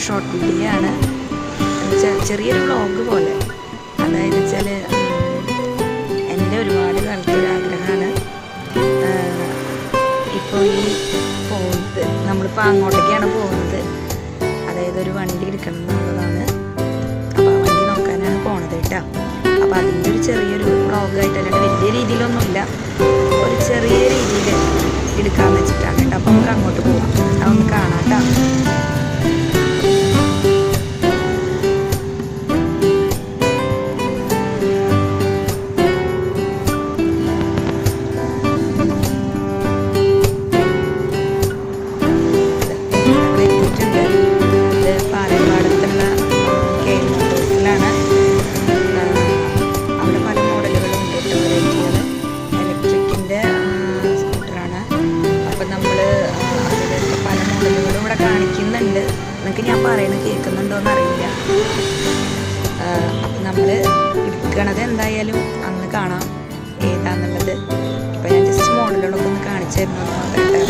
Short video ആണ്, ചെറിയൊരു vlog പോലെ. അതായത് വെച്ചാൽ എൻ്റെ ഒരുപാട് കാലത്തൊരാഗ്രഹമാണ് ഇപ്പോൾ ഈ പോകുന്നത്. നമ്മളിപ്പോൾ അങ്ങോട്ടേക്കാണ് പോകുന്നത്. അതായത് ഒരു വണ്ടി എടുക്കണം എന്നുള്ളതാണ്. അപ്പോൾ ആ വണ്ടി നോക്കാനാണ് പോണത് കേട്ടോ. അപ്പോൾ അതിൻ്റെ ഒരു ചെറിയൊരു വ്ളോഗായിട്ട്, അല്ലാണ്ട് വലിയ രീതിയിലൊന്നുമില്ല, ഒരു ചെറിയ രീതിയിൽ എടുക്കാമെന്ന് വെച്ചിട്ടാണ് കേട്ടോ. അപ്പോൾ നമുക്ക് അങ്ങോട്ട് പോവാം, അതൊന്ന് കാണാം കേട്ടോ. കാണിക്കുന്നുണ്ട്, നിങ്ങൾക്ക് ഞാൻ പറയുന്നത് കേൾക്കുന്നുണ്ടോയെന്ന് അറിയില്ല. അപ്പം നമ്മൾ എടുക്കണത് എന്തായാലും അന്ന് കാണാം ഏതാന്നുള്ളത്. ഇപ്പം ഞാൻ ജസ്റ്റ് മോഡലുകളൊക്കെ ഒന്ന് കാണിച്ചു തരുന്നത് മാത്രമേ.